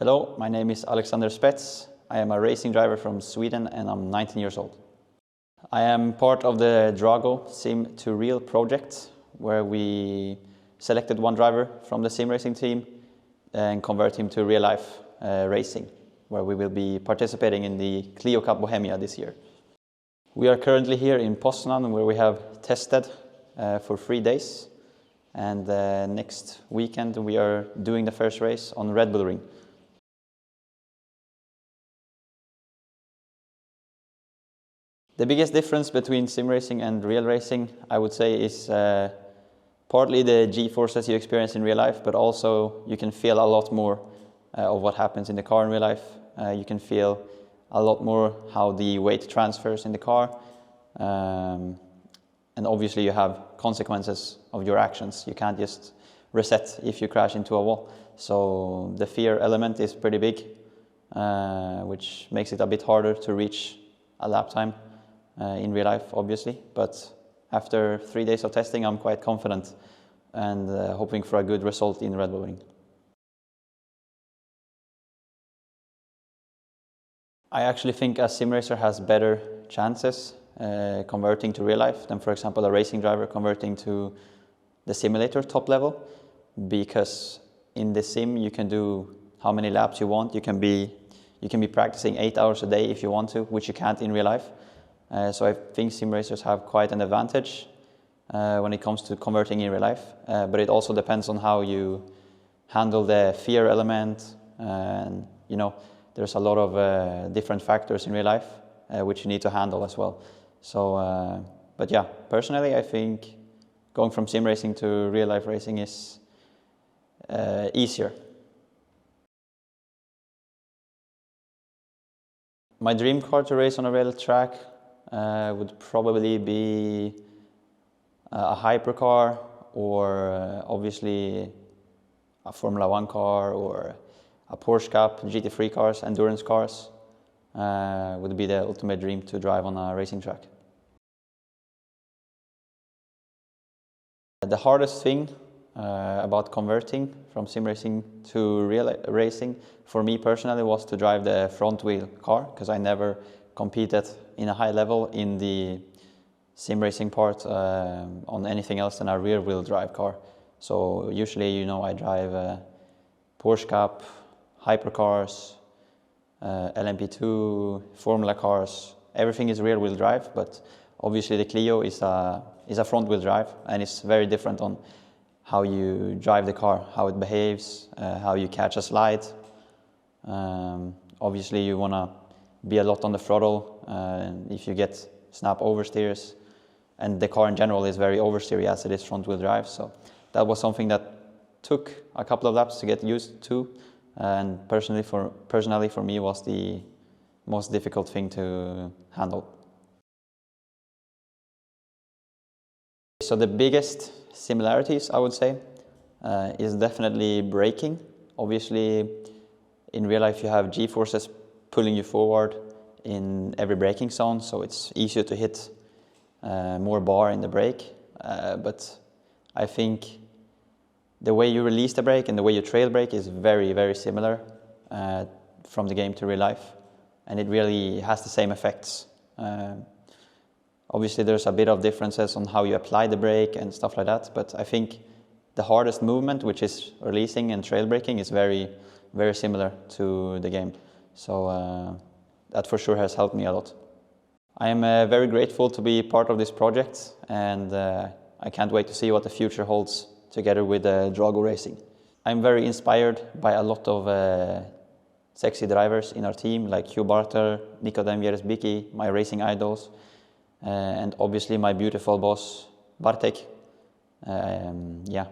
Hello, my name is Alexander Spets. I am a racing driver from Sweden and I'm 19 years old. I am part of the Drago Sim to Real project, where we selected one driver from the sim racing team and convert him to real life racing, where we will be participating in the Clio Cup Bohemia this year. We are currently here in Poznan, where we have tested for 3 days, and next weekend we are doing the first race on Red Bull Ring. The biggest difference between sim racing and real racing, I would say, is partly the G-forces you experience in real life, but also you can feel a lot more of what happens in the car in real life. You can feel a lot more how the weight transfers in the car. And obviously you have consequences of your actions. You can't just reset if you crash into a wall. So the fear element is pretty big, which makes it a bit harder to reach a lap time in real life, obviously. But after 3 days of testing, I'm quite confident and hoping for a good result in Red Bull Ring. I actually think a sim racer has better chances converting to real life than, for example, a racing driver converting to the simulator top level, because in the sim you can do how many laps you want. You can be practicing 8 hours a day if you want to, which you can't in real life. So I think sim racers have quite an advantage when it comes to converting in real life, but it also depends on how you handle the fear element, and you know, there's a lot of different factors in real life which you need to handle as well. So, but yeah, personally I think going from sim racing to real life racing is easier. My dream car to race on a real track would probably be a hypercar, or obviously a Formula 1 car, or a Porsche Cup, GT3 cars, endurance cars would be the ultimate dream to drive on a racing track. The hardest thing about converting from sim racing to real racing for me personally was to drive the front wheel car, because I never competed in a high level in the sim racing part on anything else than a rear wheel drive car. So usually, you know, I drive Porsche Cup, hypercars, LMP2, Formula cars. Everything is rear wheel drive, but obviously the Clio is a front wheel drive, and it's very different on how you drive the car, how it behaves, how you catch a slide. Obviously you want to be a lot on the throttle if you get snap oversteers, and the car in general is very oversteery as it is front wheel drive. So that was something that took a couple of laps to get used to, and personally for me was the most difficult thing to handle. So the biggest similarities, I would say, is definitely braking. Obviously in real life you have G-forces pulling you forward in every braking zone, so it's easier to hit more bar in the brake, but I think the way you release the brake and the way you trail brake is very, very similar from the game to real life, and it really has the same effects. Obviously there's a bit of differences on how you apply the brake and stuff like that, but I think the hardest movement, which is releasing and trail braking, is very, very similar to the game. So that for sure has helped me a lot. I am very grateful to be part of this project, and I can't wait to see what the future holds together with Drago Racing. I'm very inspired by a lot of sexy drivers in our team, like Hugh Barter, Nikodem Yerzbicki, my racing idols, and obviously my beautiful boss, Bartek. Yeah.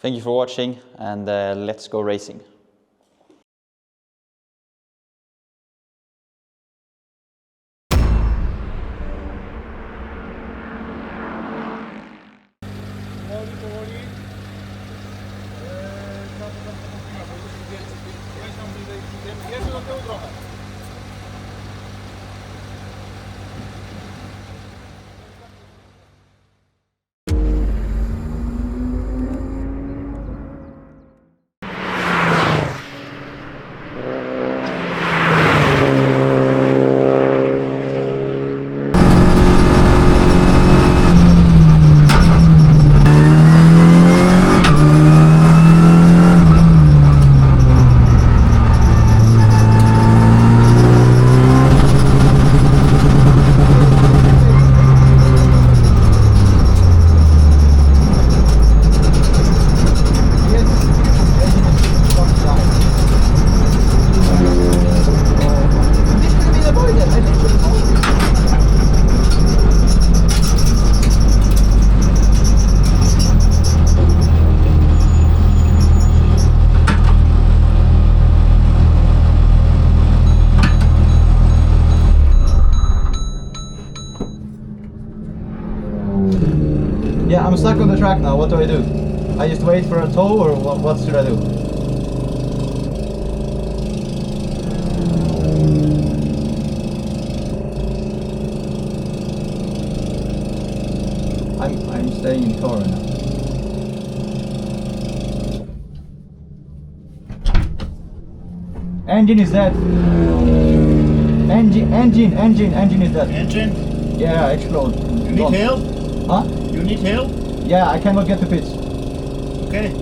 Thank you for watching, and let's go racing. Powoli. Jeszcze do tyłu trochę. Yeah, I'm stuck on the track now. What do I do? I just wait for a tow, or what should I do? I'm staying in the car right now. Engine is dead. Engine is dead. Engine, Yeah, explode. you need help? Huh? You need help? Yeah, I cannot get to pits. Okay.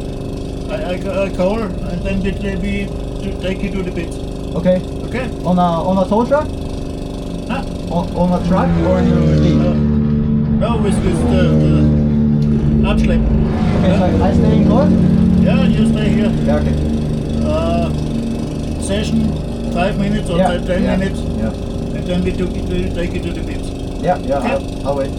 I call and then they be to take you to the pit. Okay. Okay? On a tow truck? Huh? On a truck or in your team? No, with the Abschlepp. Okay, so I stay in car? Yeah, you stay here. Yeah, okay. Session 5 minutes or 10 minutes, Yeah. and then we take you to the pit. Yeah, Okay. I'll wait.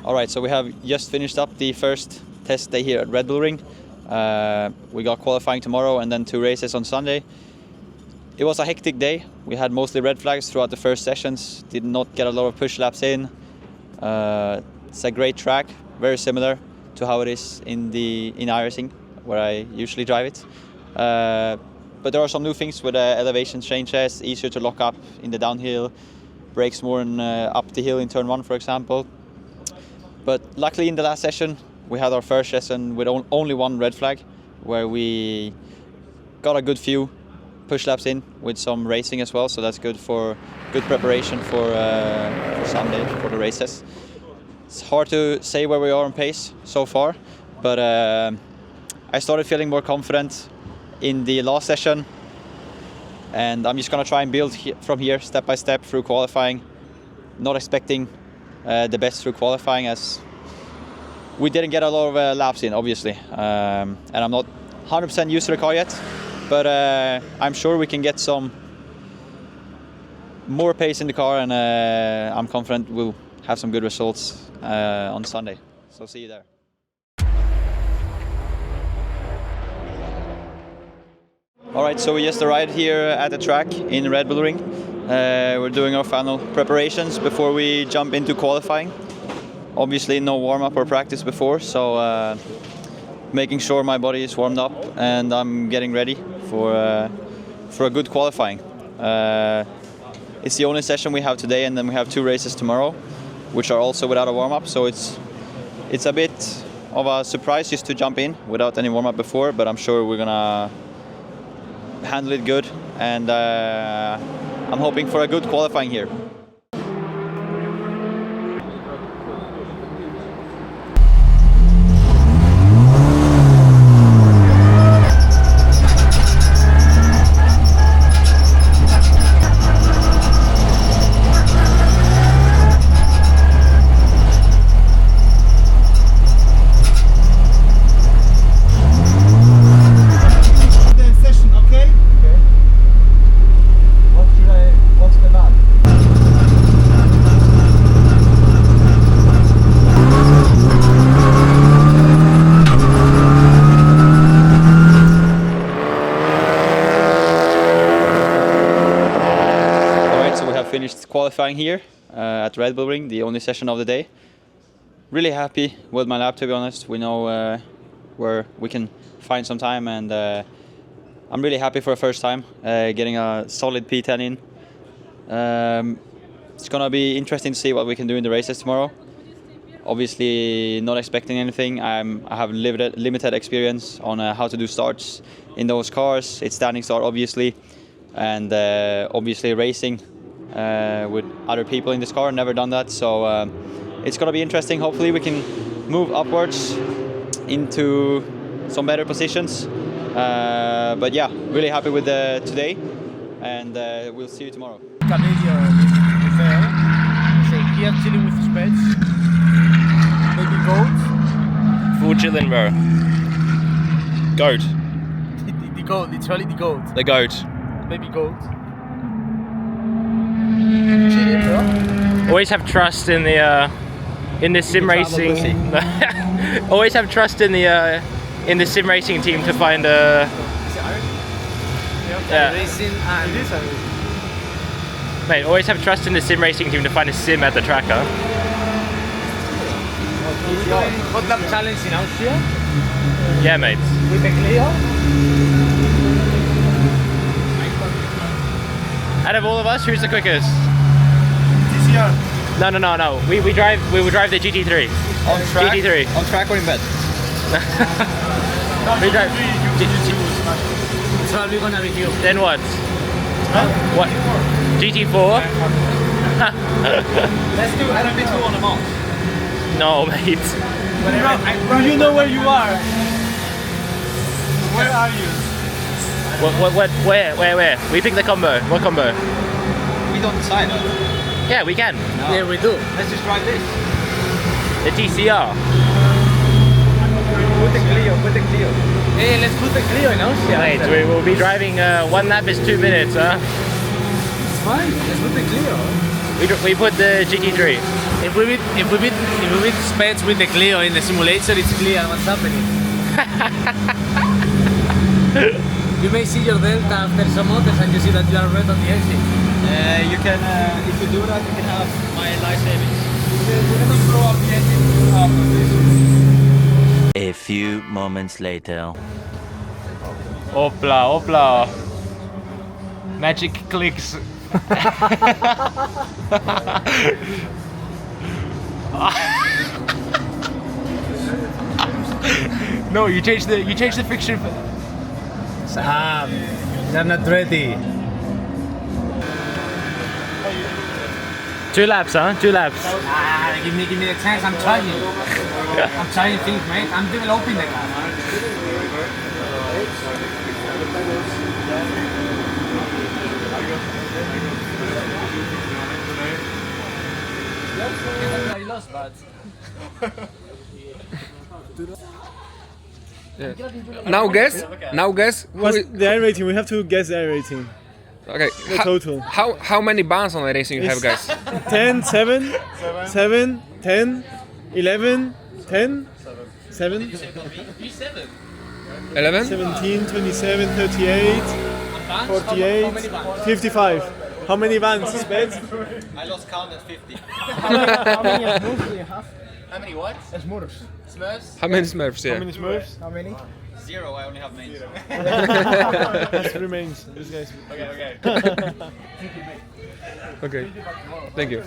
Alright, so we have just finished up the first test day here at Red Bull Ring. We got qualifying tomorrow and then 2 races on Sunday. It was a hectic day. We had mostly red flags throughout the first sessions, did not get a lot of push laps in. It's a great track, very similar to how it is in Irising, where I usually drive it. But there are some new things with elevation changes, easier to lock up in the downhill, brakes more up the hill in turn 1, for example. But luckily in the last session we had our first session with only 1 red flag, where we got a good few push laps in with some racing as well, so that's good preparation for Sunday, for the races. It's hard to say where we are on pace so far, but I started feeling more confident in the last session, and I'm just gonna try and build from here step by step through qualifying, not expecting the best through qualifying, as we didn't get a lot of laps in, obviously, and I'm not 100% used to the car yet, but I'm sure we can get some more pace in the car, and I'm confident we'll have some good results on Sunday. So see you there. Alright, so we just arrived here at the track in Red Bull Ring. We're doing our final preparations before we jump into qualifying. Obviously no warm-up or practice before, so making sure my body is warmed up and I'm getting ready for a good qualifying. It's the only session we have today, and then we have 2 races tomorrow, which are also without a warm-up, so it's a bit of a surprise just to jump in without any warm-up before, but I'm sure we're gonna handle it good, and I'm hoping for a good qualifying here. Finished qualifying here at Red Bull Ring, the only session of the day. Really happy with my lap, to be honest. We know where we can find some time, and I'm really happy for the first time getting a solid P10 in. It's gonna be interesting to see what we can do in the races tomorrow. Obviously not expecting anything. I have limited experience on how to do starts in those cars. It's standing start, obviously, and obviously racing with other people in this car. Never done that, so it's gonna be interesting. Hopefully we can move upwards into some better positions, but yeah, really happy with today, and we'll see you tomorrow. Canadian is there, so here chilling with Spets, maybe goat. Full chilling, bro. Goat. goat, literally the goat. The goat. Baby goat. Always have trust in the sim racing. Always have trust in the sim racing team to find a. Racing and Mate, always have trust in the sim racing team to find a sim at the tracker. Hot lap challenge in Austria Yeah, mate. with the Clio. Out of all of us, who's the quickest? TCR. No. We will drive the GT3. On track? GT3. On track or in bed? We drive. It's probably gonna be you. Then what? What? GT4? Let's do RB2 on a mouse. No, mate. Do you know where you are? Where are you? What? Where? We pick the combo. What combo? We don't decide that. Yeah, we can. Yeah, we do. Let's just try this. The TCR. Put the Clio. Hey, let's put the Clio in Austria. Mate, we will be driving. One lap is 2 minutes, huh? It's fine. Let's put the Clio. We put the GT3. If we beat Spets with the Clio in the simulator, it's clear what's happening. You may see your delta after some motors and you see that you are red on the exit. You can, if you do that, you can have my life savings. A few moments later. Opla. Magic clicks. No, you change the fixture. Sam, you're not ready. 2 laps, huh? 2 laps. Ah, give me the chance. I'm trying. I'm trying things, mate. I'm developing the car. I lost, but Now guess. What's the air rating? We have to guess the air rating. Okay. The total. How many bands on the racing you have, guys? 10, 7, 7, 10, 11, 10, 7, 11. 17, 27, 38, 48, 55. How many vans, Spets? I lost count at 50. How many Smurfs do you have? How many what? Smurfs. Smurfs? How many Smurfs? Yeah. How many Smurfs? how many? 0, I only have mains. That's remains. This guy's. Okay. Okay. Thank you.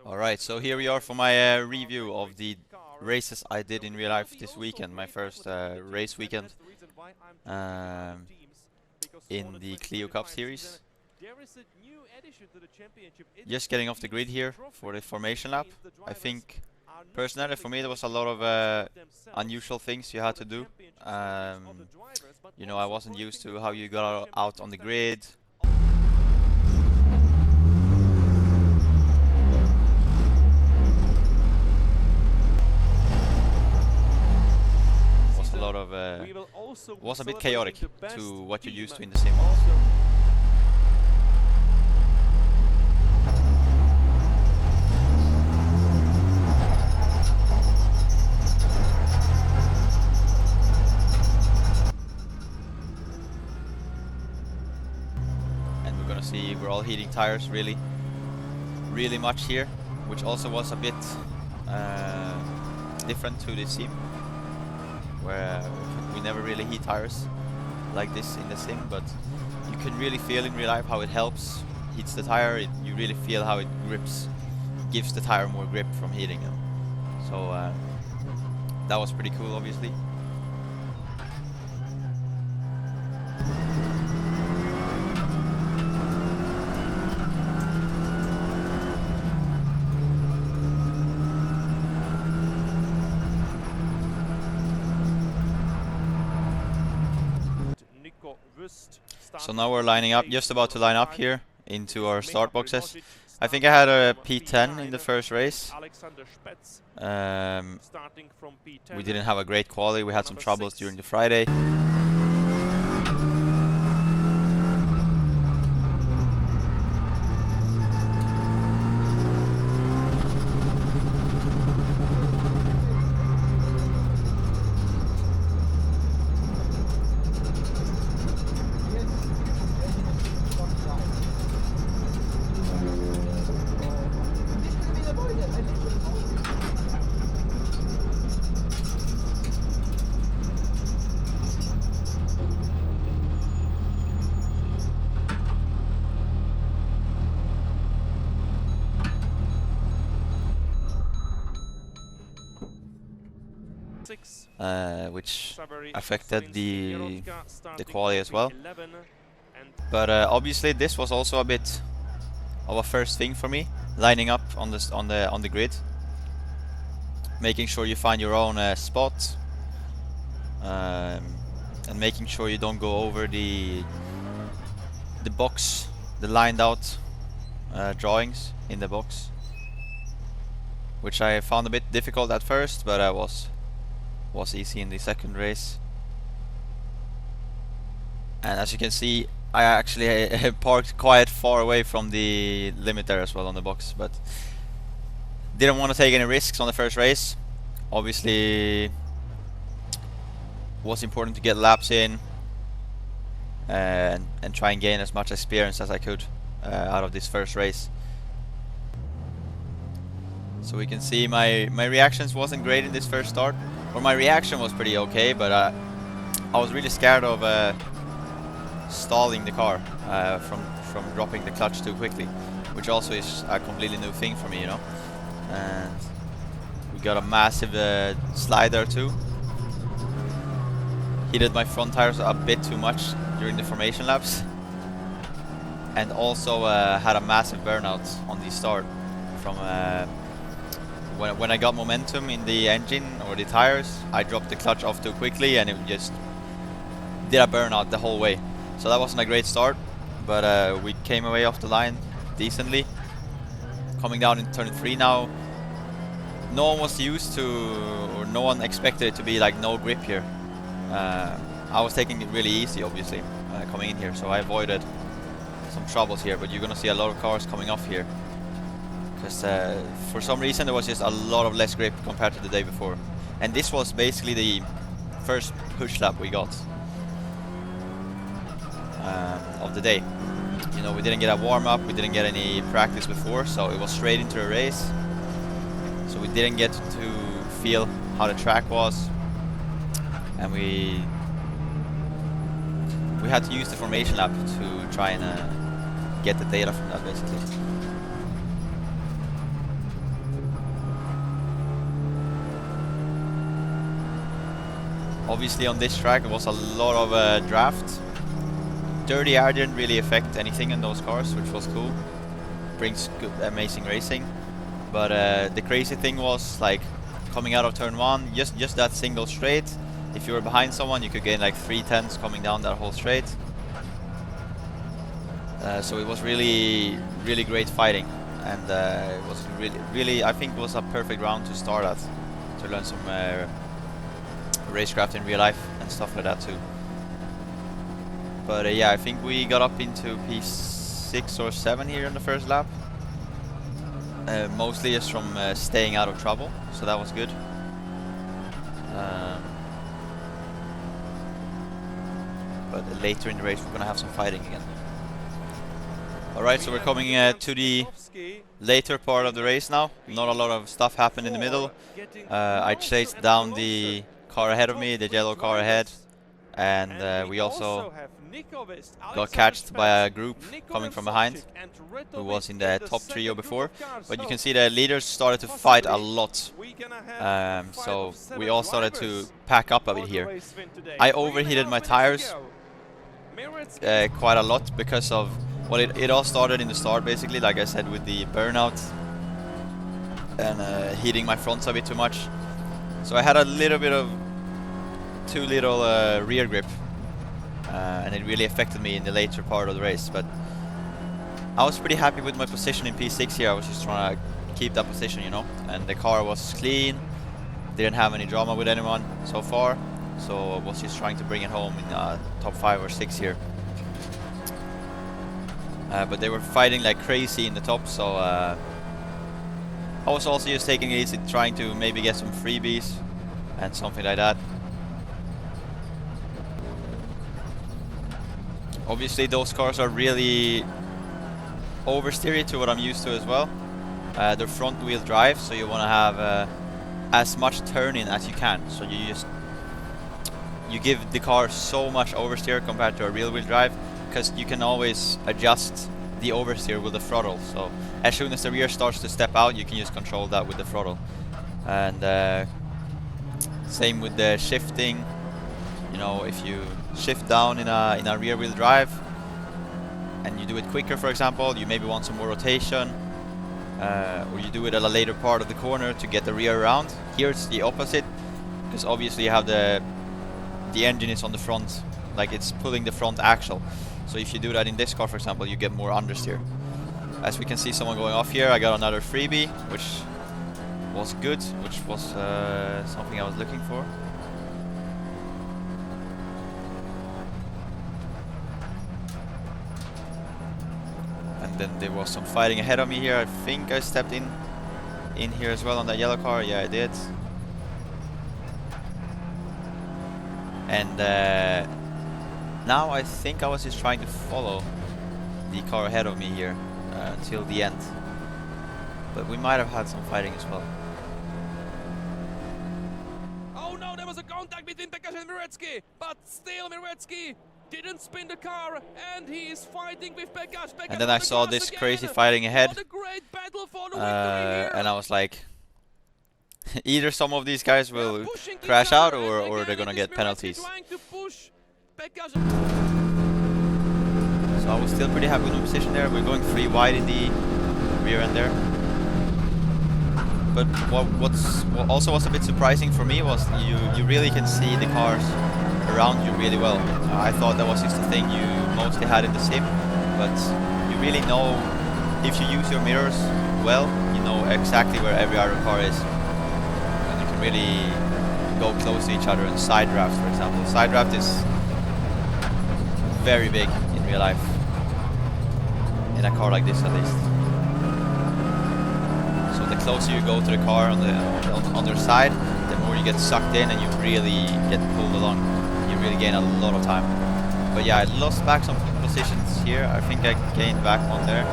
Alright, so here we are for my review of the races I did in real life this weekend, my first race weekend in the Clio Cup series. Just getting off the grid here for the formation lap. I think personally for me there was a lot of unusual things you had to do. You know, I wasn't used to how you got out on the grid. Was a bit chaotic to what you're used to in the sim. And we're gonna see we're all heating tires really much here, which also was a bit different to the sim, where we never really heat tires like this in the sim, but you can really feel in real life how it helps, heats the tire, you really feel how it grips, gives the tire more grip from heating them. So that was pretty cool, obviously. So now we're lining up, just about to line up here into our start boxes. I think I had a P10 in the first race. We didn't have a great quality, we had some troubles during the Friday. Which affected the quality as well. But obviously this was also a bit of a first thing for me, lining up on the grid, making sure you find your own spot, and making sure you don't go over the box, the lined out drawings in the box, which I found a bit difficult at first, but was easy in the second race. And as you can see, I actually parked quite far away from the limit there as well on the box, but didn't want to take any risks on the first race. Obviously was important to get laps in and try and gain as much experience as I could out of this first race. So we can see my reactions wasn't great in this first start. Or my reaction was pretty okay, but I was really scared of stalling the car from dropping the clutch too quickly, which also is a completely new thing for me, you know. And we got a massive slide there too. Heated my front tires a bit too much during the formation laps, and also had a massive burnout on the start from when I got momentum in the engine or the tires. I dropped the clutch off too quickly and it just did a burnout the whole way. So that wasn't a great start, but we came away off the line decently. Coming down in turn 3 now, no one was used to, or no one expected it to be like no grip here. I was taking it really easy, obviously, coming in here, so I avoided some troubles here, but you're gonna see a lot of cars coming off here. Because for some reason there was just a lot of less grip compared to the day before. And this was basically the first push lap we got of the day. You know, we didn't get a warm-up, we didn't get any practice before, so it was straight into a race. So we didn't get to feel how the track was. And we had to use the formation lap to try and get the data from that, basically. Obviously on this track there was a lot of draft. Dirty air didn't really affect anything in those cars, which was cool. Brings good, amazing racing. But the crazy thing was, like, coming out of turn 1, just that single straight. If you were behind someone, you could gain like 3/10 coming down that whole straight. So it was really great fighting, and it was really I think it was a perfect round to start at, to learn some racecraft in real life and stuff like that too. But yeah, I think we got up into P6 or 7 here in the first lap. Mostly just from staying out of trouble, so that was good. But later in the race we're gonna have some fighting again. Alright, so we're coming to the later part of the race now. Not a lot of stuff happened in the middle. I chased down the car ahead of me, the yellow car ahead, and we also got catched by a group coming from behind who was in the top trio before. But you can see the leaders started to fight a lot, so we all started to pack up a bit here. I overheated my tires quite a lot because of, well, it all started in the start basically, like I said, with the burnout and heating my fronts a bit too much. So I had a little bit of too little rear grip and it really affected me in the later part of the race. But I was pretty happy with my position in P6 here. I was just trying to keep that position, you know, and the car was clean, didn't have any drama with anyone so far, so I was just trying to bring it home in top 5 or 6 here. But they were fighting like crazy in the top, so I was also just taking it easy, trying to maybe get some freebies and something like that. Obviously those cars are really oversteery to what I'm used to as well. They're front wheel drive, so you want to have as much turning as you can, so you give the car so much oversteer compared to a rear wheel drive, because you can always adjust the oversteer with the throttle. So as soon as the rear starts to step out, you can just control that with the throttle. And same with the shifting. You know, if you shift down in a rear wheel drive and you do it quicker, for example, you maybe want some more rotation, or you do it at a later part of the corner to get the rear around. Here it's the opposite, because obviously you have the engine is on the front, like it's pulling the front axle. So if you do that in this car, for example, you get more understeer. As we can see someone going off here, I got another freebie, which was good, which was something I was looking for. And then there was some fighting ahead of me here. I think I stepped in here as well on that yellow car. Yeah, I did. And now I think I was just trying to follow the car ahead of me here until the end. But we might have had some fighting as well. Oh no, there was a contact between Pekka and Miretsky, but still Miretsky didn't spin the car, and he is fighting with Pekka. And then I saw this crazy fighting ahead, What a great battle for the victory here. and I was like, either some of these guys will crash out, or they're gonna get penalties. So I was still pretty happy with my position there. We're going 3 wide in the rear end there. But what also was a bit surprising for me was you really can see the cars around you really well. I thought that was just the thing you mostly had in the sim, but you really know, if you use your mirrors well, you know exactly where every other car is. And you can really go close to each other. And side drafts, for example. Side draft is very big in real life, in a car like this at least. So the closer you go to the car on the other side, the more you get sucked in and you really get pulled along. You really gain a lot of time. But yeah, I lost back some positions here. I think I gained back one there.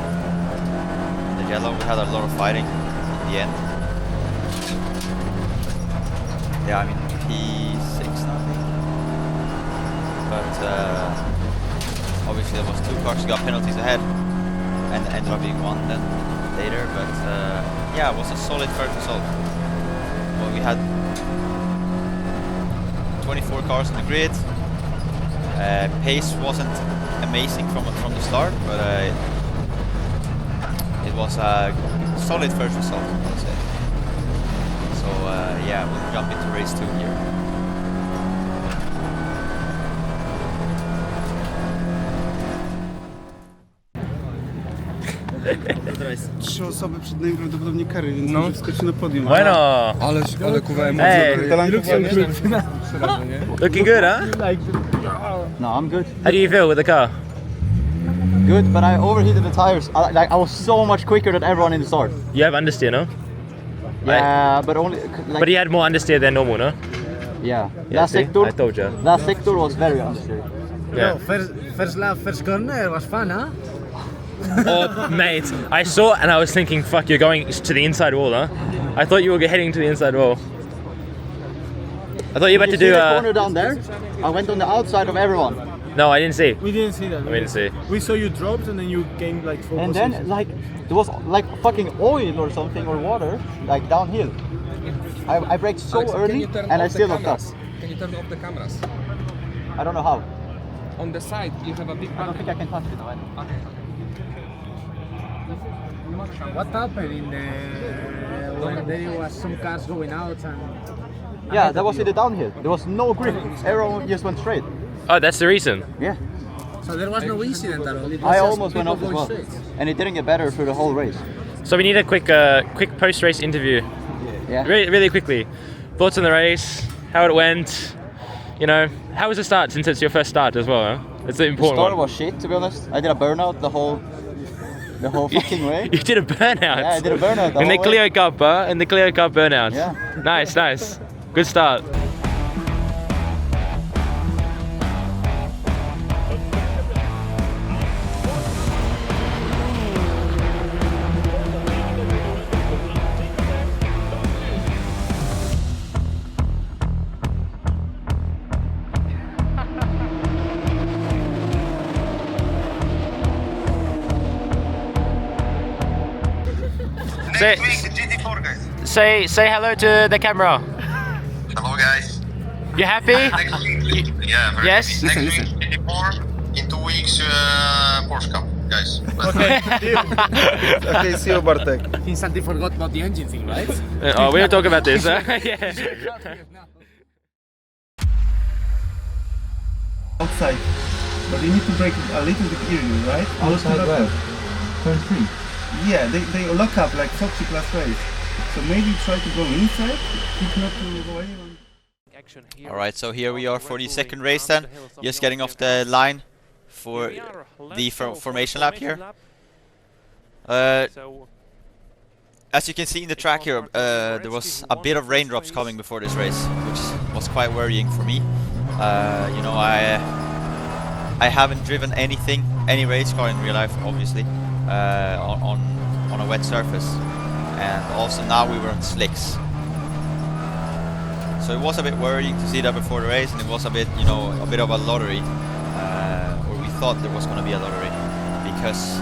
The yellow, we had a lot of fighting in the end. Yeah, I mean P6 now, I think. But obviously there was 2 cars who got penalties ahead, and ended up being 1 then later. But yeah, it was a solid first result. Well, we had 24 cars on the grid. Pace wasn't amazing from the start, but it was a solid first result, I would say. So yeah, we'll jump into race 2 here. Dobra, jest 3 osoby przed nami, prawdopodobnie kary, więc może wskoczy na podium. Bueno. Ale kurwa Hey, looking good, huh? No, I'm good. How do you feel with the car? Good, but I overheated the tires. I was so much quicker than everyone in the start. You have understeer, no? Yeah, but only like, But you had more understeer than normal, no? yeah. Yeah, see? I told you. That sector was very understeer. Yeah. First lap, first corner was fun, huh? Oh, mate, I saw and I was thinking, fuck, you're going to the inside wall, huh? I thought you were heading to the inside wall. I thought you were about to do the corner down there? I went on the outside of everyone. No, I didn't see. We didn't see that. We didn't see. We saw you dropped and then you gained like 4 And positions. then like there was like fucking oil or something, or water, like downhill. I braked so early and I still got stuck. Can you turn off the cameras? I don't know how. On the side, you have a big I don't think I can touch it. What happened in the when there was some cars going out and Yeah, that was in the downhill. There was no grip. Everyone just went straight. Oh, that's the reason. Yeah. So there was no incident at all. It was I just almost went people off as going well. straight. And it didn't get better through the whole race. So we need a quick post-race interview. Yeah. Really quickly. Thoughts on the race? How it went? You know, how was the start since it's your first start as well? Huh? It's the The important start one. was shit, to be honest. I did a burnout the whole fucking way. You did a burnout. Yeah, I did a burnout the in the whole way. Clio Cup, huh? In the Clio Cup burnout. Yeah. Nice. Good start. Say hello to the camera. Hello guys. You happy? Next week, yeah, very Yes? happy. Next week GT4, in 2 weeks Porsche Cup, guys. Okay, see you, Bartek. I think Santi forgot about the engine thing, right? Oh, we don't talk about this. Huh? Yeah. Outside. But you need to brake a little bit early, right? Outside where? Turn 3. Yeah, they lock up like Sochi class race. So maybe try to go inside, if not to go anywhere. Alright, so here we are for the second race then. Just getting off the line for the formation lap here. As you can see in the track here, there was a bit of raindrops coming before this race, which was quite worrying for me. You know, I haven't driven any race car in real life, obviously, on a wet surface. And also now we were on slicks. So it was a bit worrying to see that before the race, and it was a bit, you know, a bit of a lottery. Or we thought there was going to be a lottery, because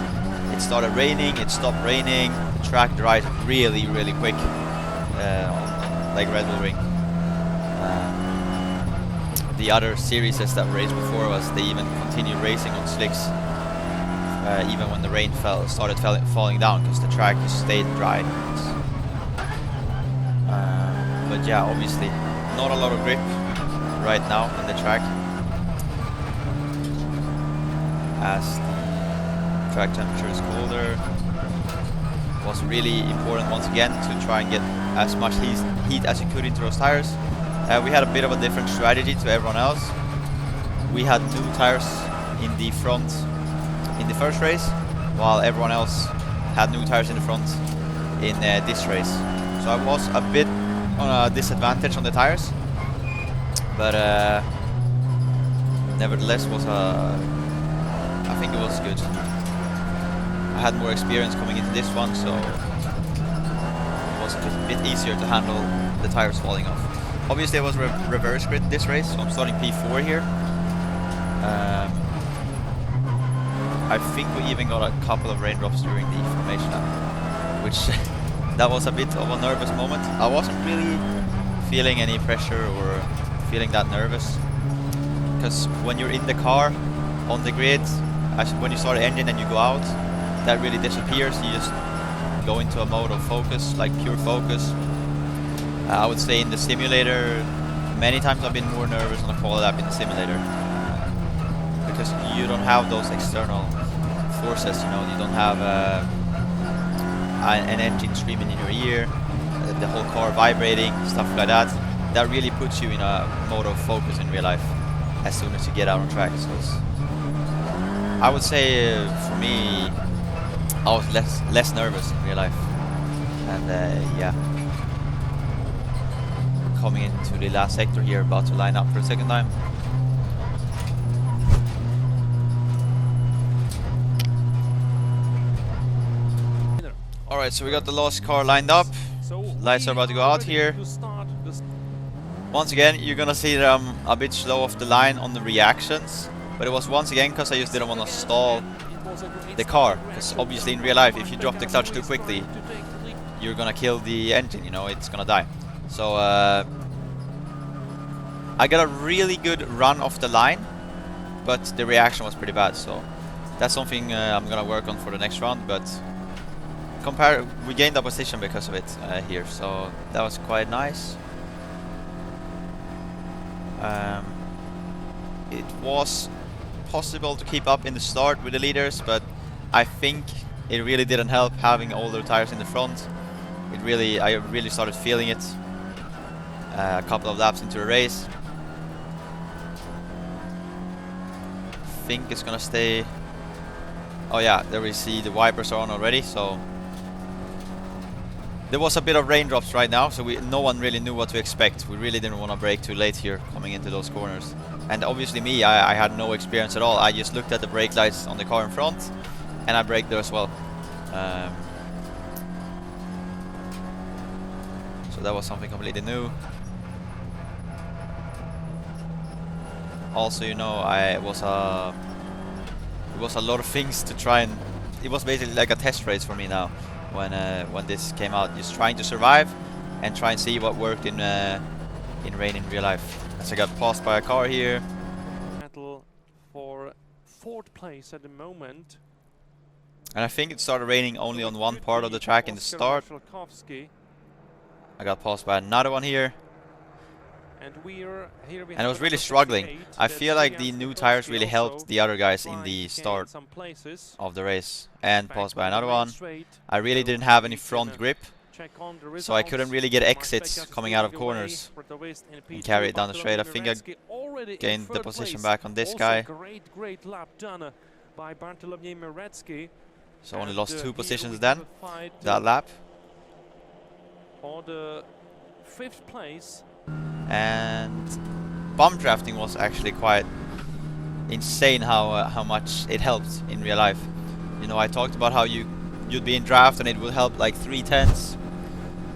it started raining, it stopped raining, the track dried really quick, like Red Bull Ring. The other series that raced before us, they even continued racing on slicks, even when the rain started falling down, because the track stayed dry. But yeah, obviously not a lot of grip right now in the track, as the track temperature is colder. It was really important once again to try and get as much heat as you could into those tires. We had a bit of a different strategy to everyone else. We had new tires in the front in the first race, while everyone else had new tires in the front in this race. So I was a bit on a disadvantage on the tires, but nevertheless I think it was good. I had more experience coming into this one, so it was a bit easier to handle the tires falling off. Obviously I was reverse grid this race, so I'm starting P4 here. I think we even got a couple of raindrops during the formation lap, which that was a bit of a nervous moment. I wasn't really feeling any pressure or feeling that nervous, because when you're in the car on the grid, when you start the engine and you go out, that really disappears. You just go into a mode of focus, like pure focus. I would say in the simulator, many times I've been more nervous on a quali lap in the simulator, because you don't have those external forces, you know, you don't have an engine screaming in your ear, the whole car vibrating, stuff like that. That really puts you in a mode of focus in real life as soon as you get out on track. So I would say for me, I was less nervous in real life, and yeah. Coming into the last sector here, about to line up for a second time. Alright, so we got the last car lined up. Lights are about to go out here. Once again, you're gonna see that I'm a bit slow off the line on the reactions, but it was once again because I just didn't want to stall the car, because obviously in real life, if you drop the clutch too quickly, you're gonna kill the engine, you know, it's gonna die. So I got a really good run off the line, but the reaction was pretty bad, so that's something I'm gonna work on for the next round. But we gained a position because of it here, so that was quite nice. it was possible to keep up in the start with the leaders, but I think it really didn't help having older tires in the front. I really started feeling it a couple of laps into the race. I think it's gonna stay. Oh yeah, there we see the wipers are on already, so there was a bit of raindrops right now, so no one really knew what to expect. We really didn't want to brake too late here coming into those corners. And obviously me, I had no experience at all. I just looked at the brake lights on the car in front and I braked there as well. So that was something completely new. Also, you know, it was a lot of things to try, and it was basically like a test race for me now when this came out. Just trying to survive and try and see what worked in rain in real life. As I got passed by a car here. Battle for 4th place at the moment. And I think it started raining only on one part of the track in the start. I got passed by another one here. And I was really struggling. I feel like the new tires really helped the other guys in the start of the race. And passed by another one. I really didn't have any front grip, so I couldn't really get exits coming out of corners and carry it down the straight. I think I gained the position back on this guy. So only lost 2 positions then, that lap. For the 5th place. And bump drafting was actually quite insane how much it helped in real life. You know, I talked about how you'd be in draft and it would help like 3/10.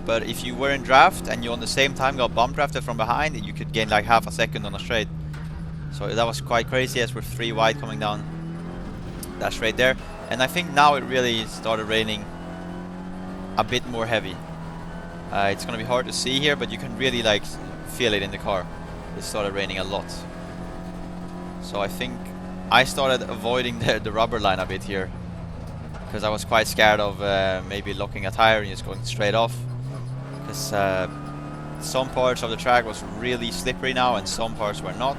But if you were in draft and you on the same time got bump drafted from behind, you could gain like half a second on a straight. So that was quite crazy as we're 3 wide coming down that straight there. And I think now it really started raining a bit more heavy. It's gonna be hard to see here, but you can really like feel it in the car. It started raining a lot. So I think I started avoiding the rubber line a bit here, because I was quite scared of maybe locking a tire and just going straight off. Because some parts of the track was really slippery now and some parts were not.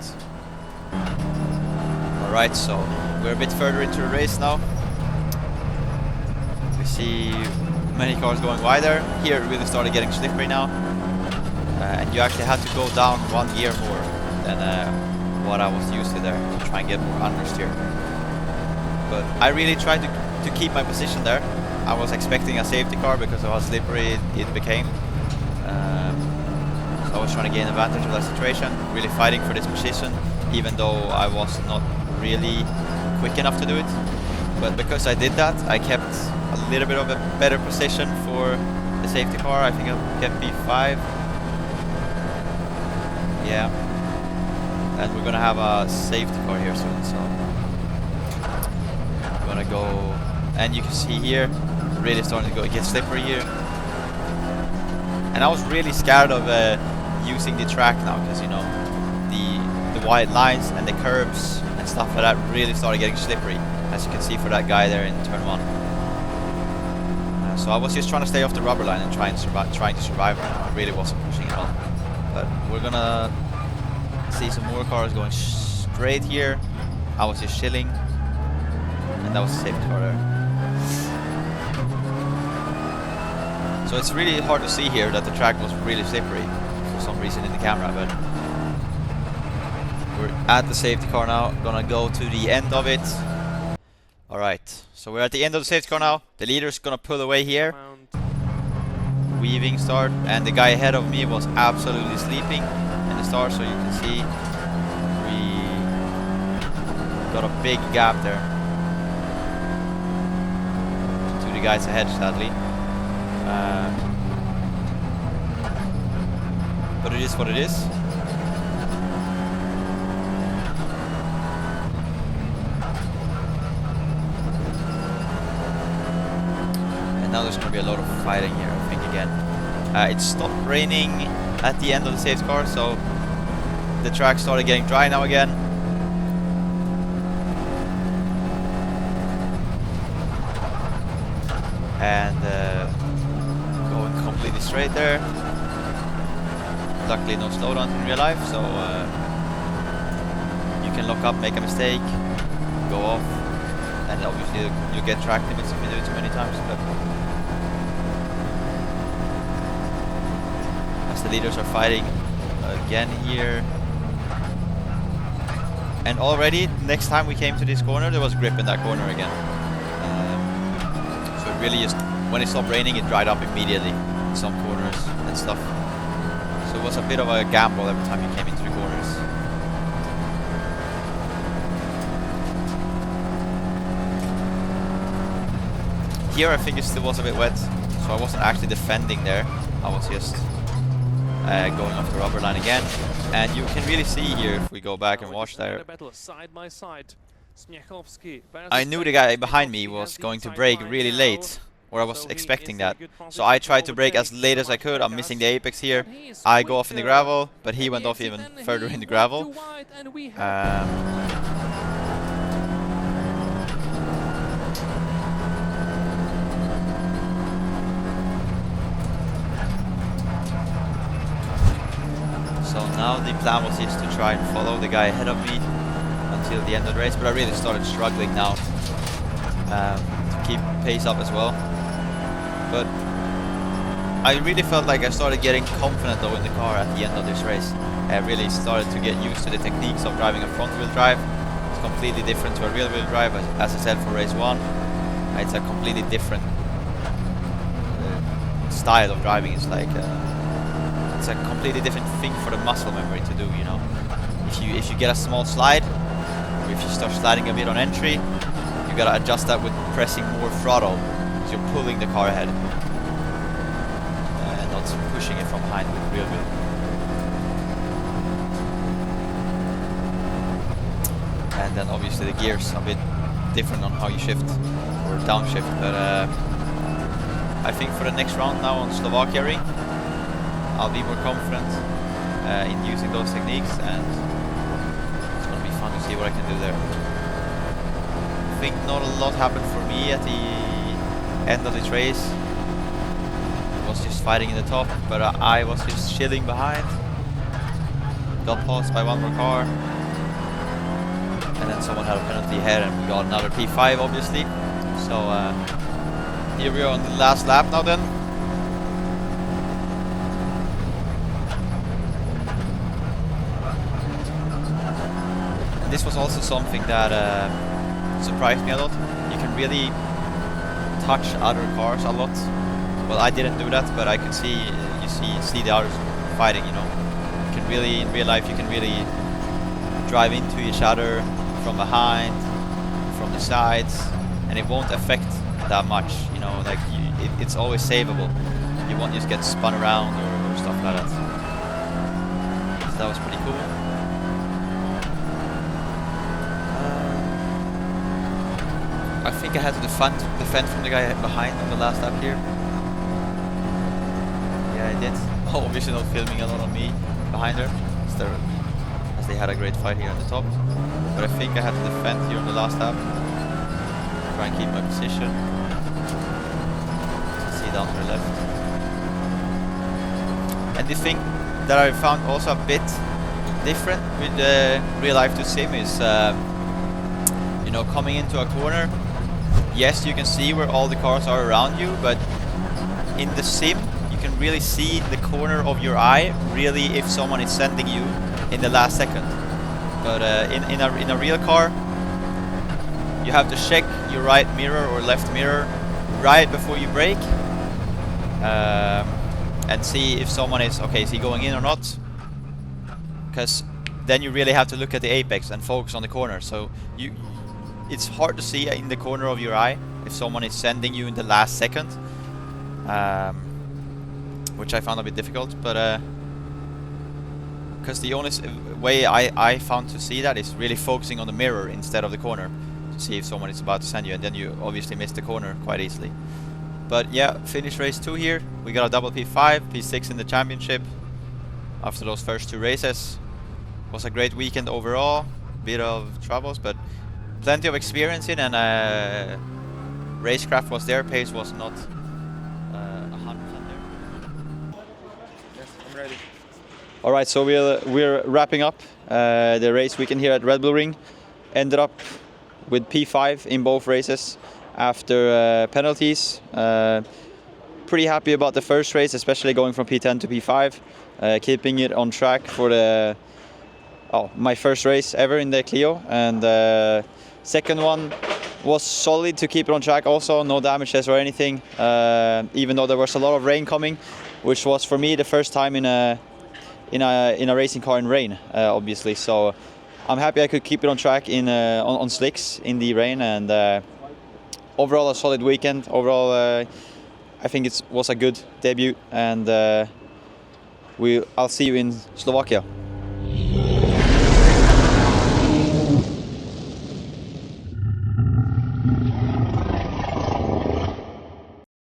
Alright, so we're a bit further into the race now. We see many cars going wider. Here it really started getting slippery now. And you actually had to go down 1 gear more than what I was used to there to try and get more understeer. But I really tried to keep my position there. I was expecting a safety car because of how slippery it became. So I was trying to gain advantage of that situation, really fighting for this position, even though I was not really quick enough to do it. But because I did that, I kept a little bit of a better position for the safety car. I think I kept P5. Yeah. And we're gonna have a safety car here soon, so I'm gonna go, and you can see here, really starting to get slippery here. And I was really scared of using the track now, because you know the white lines and the curbs and stuff like that really started getting slippery, as you can see for that guy there in turn 1. So I was just trying to stay off the rubber line and trying to survive right now. I really wasn't pushing at all. But we're gonna see some more cars going straight here. I was just chilling, and that was a safety car there. So it's really hard to see here that the track was really slippery for some reason in the camera, but we're at the safety car now. Gonna go to the end of it. Alright, so we're at the end of the safety car now. The leader's gonna pull away here. Weaving start, and the guy ahead of me was absolutely sleeping in the start, so you can see we got a big gap there to the guys ahead, sadly. But it is what it is. Now there's going to be a lot of fighting here, I think, again. It stopped raining at the end of the safety car, so the track started getting dry now again. And going completely straight there. Luckily no slowdowns in real life, so you can can lock up, make a mistake, go off, and obviously you get track limits if you do it too many times. But as the leaders are fighting again here, and already next time we came to this corner, there was grip in that corner again. So it really just, when it stopped raining, it dried up immediately in some corners and stuff. So it was a bit of a gamble every time you came into the corners. Here I think it still was a bit wet, so I wasn't actually defending there. I was just going off the rubber line again. And you can really see here, if we go back and watch there, I knew the guy behind me was going to brake really late, or I was expecting that. So I tried to brake as late as I could. I'm missing the apex here. I go off in the gravel, but he went off even further in the gravel. So now the plan was just to try and follow the guy ahead of me until the end of the race, but I really started struggling now to keep pace up as well. But I really felt like I started getting confident though in the car at the end of this race. I really started to get used to the techniques of driving a front wheel drive. It's completely different to a rear wheel drive, as I said for race 1. It's a completely different style of driving. It's like it's a completely different thing for the muscle memory to do, you know. If you get a small slide, or if you start sliding a bit on entry, you gotta adjust that with pressing more throttle, because you're pulling the car ahead and not pushing it from behind with rear wheel. And then obviously the gears are a bit different on how you shift or downshift, but I think for the next round now on Slovakia ring, I'll be more confident in using those techniques, and it's going to be fun to see what I can do there. I think not a lot happened for me at the end of this race. I was just fighting in the top, but I was just chilling behind. Got passed by one more car, and then someone had a penalty ahead, and we got another P5 obviously. So here we are on the last lap now then. This was also something that surprised me a lot. You can really touch other cars a lot. Well, I didn't do that, but I can see see the others fighting. You know, you can really, in real life, you can really drive into each other from behind, from the sides, and it won't affect that much. You know, like it's always savable. You won't just get spun around or stuff like that. So that was pretty cool. I think I had to defend from the guy behind on the last lap here. Yeah, I did. Obviously not filming a lot on me behind her, as they had a great fight here at the top. But I think I had to defend here on the last lap. Try and keep my position. See down to the left. And the thing that I found also a bit different with the real life to sim is, you know, coming into a corner. Yes, you can see where all the cars are around you, but in the sim, you can really see the corner of your eye, really, if someone is sending you in the last second. But in a real car, you have to check your right mirror or left mirror right before you brake, and see if someone is is he going in or not. Because then you really have to look at the apex and focus on the corner. So it's hard to see in the corner of your eye if someone is sending you in the last second, which I found a bit difficult, but because the only way I found to see that is really focusing on the mirror instead of the corner to see if someone is about to send you, and then you obviously miss the corner quite easily. But yeah, finish race 2 here. We got a double P5, P6 in the championship after those first 2 races. Was a great weekend overall, bit of troubles, but plenty of experience in, and racecraft was there, pace was not 100% there. Yes, I'm ready. All right, so we're wrapping up the race weekend here at Red Bull Ring. Ended up with P5 in both races after penalties. Pretty happy about the first race, especially going from P10 to P5, keeping it on track for my first race ever in the Clio. And second one was solid to keep it on track also, no damages or anything, even though there was a lot of rain coming, which was for me the first time in a racing car in rain, obviously. So I'm happy I could keep it on track on slicks in the rain, and overall a solid weekend. Overall, I think it was a good debut, and I'll see you in Slovakia.